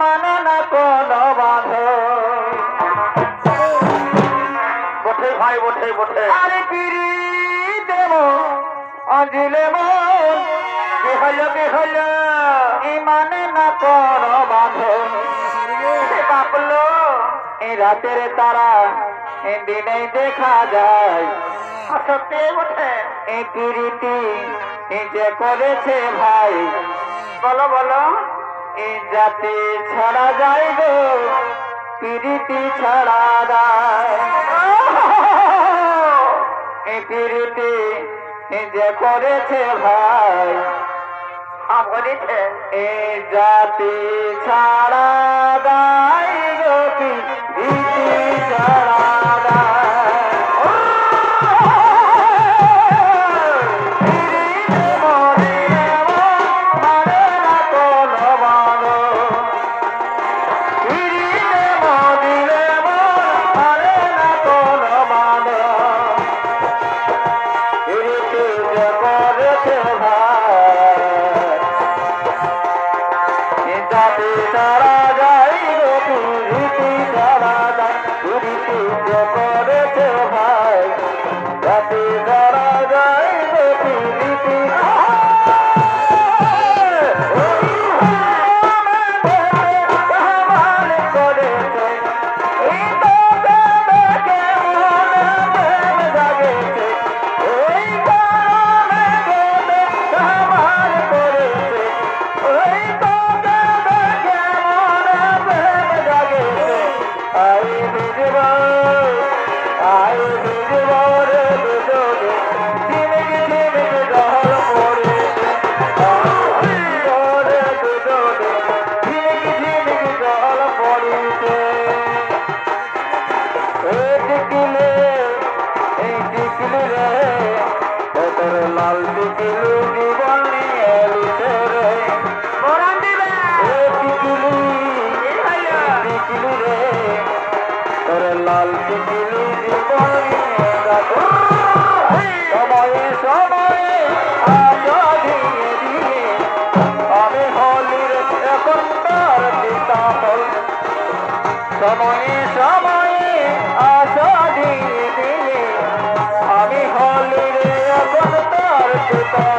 মানে না কোনো বাঁধন। বটে ভাই বটে বটে। আরে পিড়ি দেব দিলে মন কি হলো কি হলো মানে না কোনো বাঁধন। বাপলো এই রাতের তারা দিনেই দেখা যায়। সত্যি বটে। এই পিড়িটি যে করেছে ভাই বলো বলো এই জাতি ছাড়া যায় গো পিড়িটি ছাড়া যায়। এই পিড়িটি যে করেছে ভাই করেছে এই জাতি ছাড়া যায় গো পিড়িটি ছাড়া যায়। সময়ে সময়ে আশা দিয়ে দিয়ে আমি হলি রে এখন তার কথা।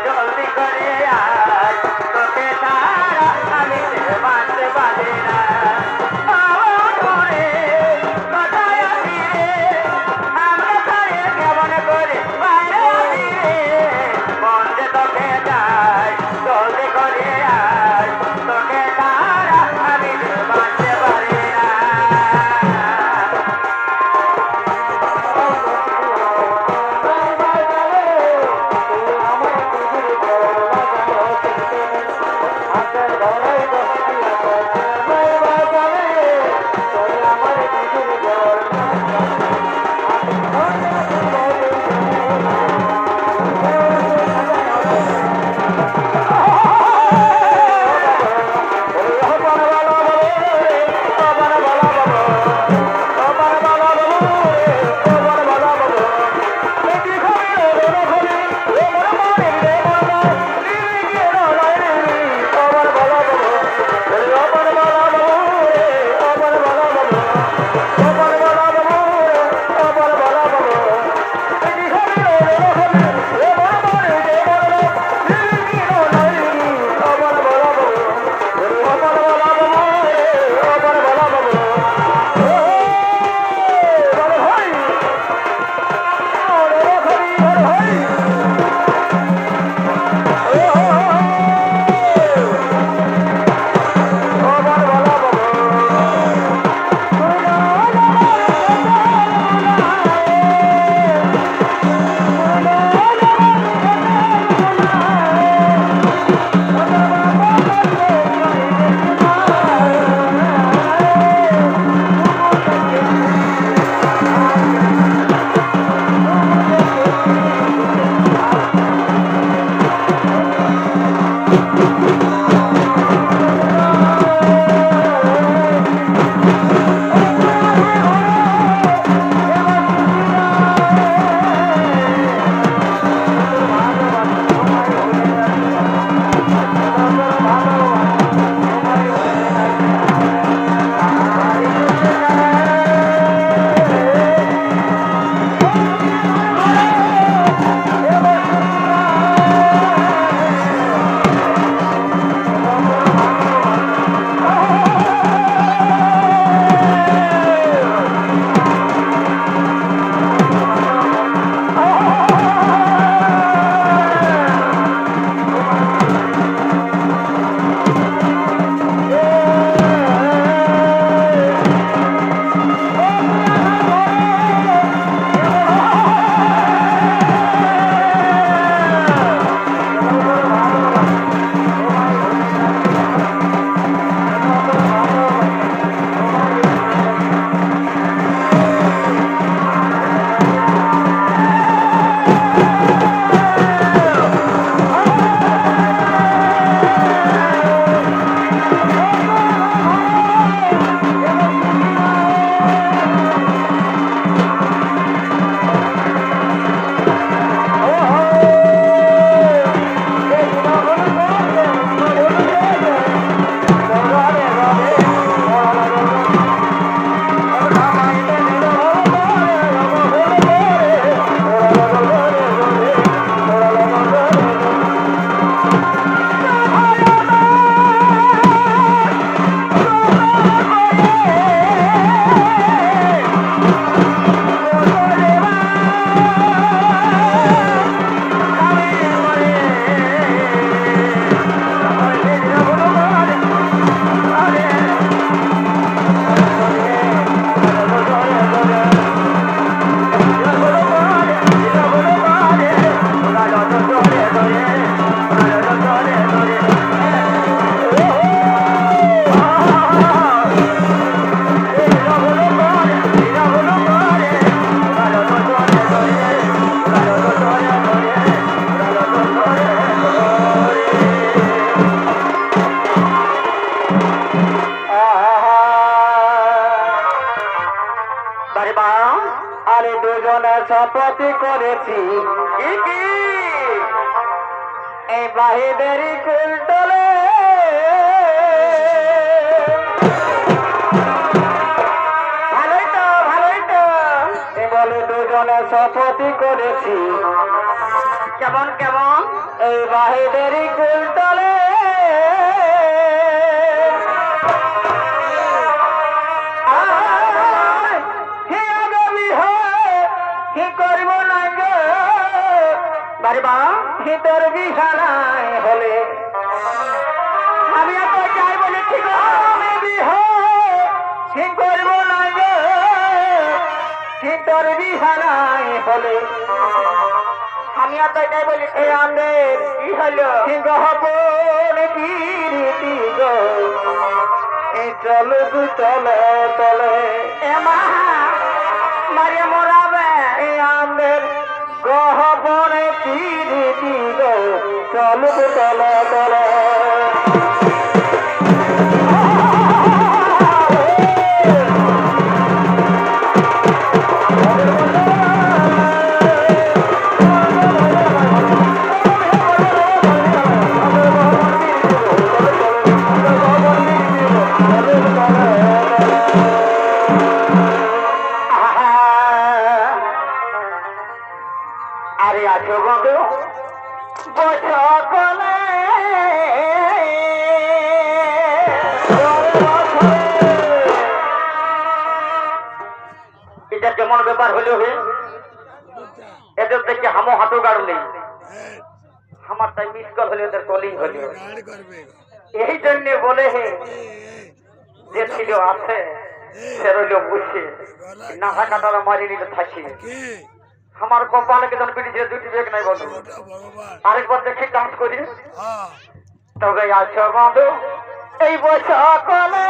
জলদি করে আয় তোকে দুজনে শপথ করেছি কি এই বাহিদেরই কুলতলে ভালোই তো এই বলে দুজনে শপথ করেছি কেমন কেমন এই বাহিদেরই কুলতলে ভিতর বিছানায় হলে আমি তো চাই বলেছি গো আমি ঠিক করব না গো ভিতর বিছানায় হলে আমি তো চাই বলেছি এই আমাদের কি হলো গহপন পিরিতি গো এই চলো তলে তলে এমা মারিয়া মোরাবে এই আমাদের গহপনে পিরিতি গো চলো তলে তলে আরে আছো বন্ধু বসো কোলে এটা কেমন ব্যাপার হলো হে এদের থেকে হামো হাঁটু গাড় নেই আমার তাই মিস কল হলে ওদের কলিং হলো এই জন্য বলে হে যে ছিল আছে সে রইল বুঝছে নাহা কাটারা মারি নিলে থাকি আমার কপালে কেন পিটিছে দুটি বেগ নাই বন্ধু আরেকবার দেখি ডান্স করি তবে আছো বন্ধু এই বসো কোলে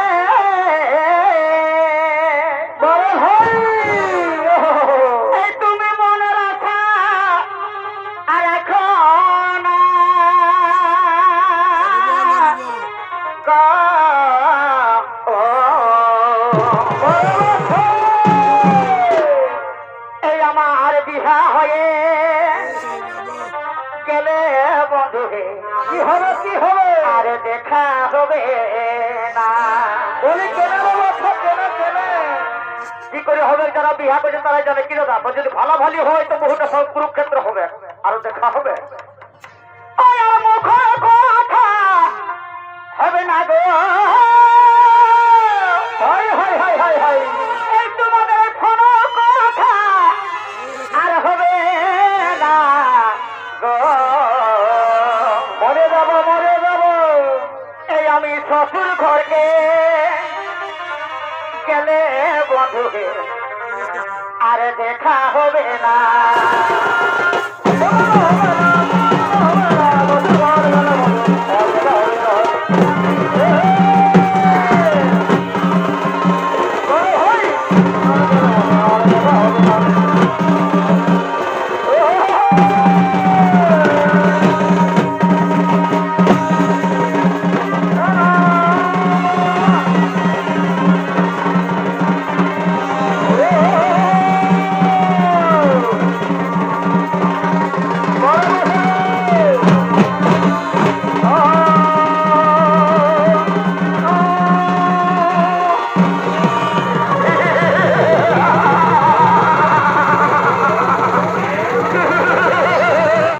বড় ভাই এই তুমি মনে রাখা আর এখন এই আমার বিহা হয়ে গেলে বন্ধু হে কি হবে আর দেখা হবে না বলি কেনে বাবা কেনে কেনে কি করে হবে যারা বিহা করছে তারা জানে কি দাদা যদি ভালো ভালো হয় তো বহুটা সব কুরুক্ষেত্র হবে আরো দেখা হবে ওই আর মুখ কথা হবে না গো hi hi hi hi hi এই তোমাদের কোনো কথা আর হবে না গো মরে যাব এই আমি শ্বশুর ঘরকে গেলে বন্ধুকে আর দেখা হবে না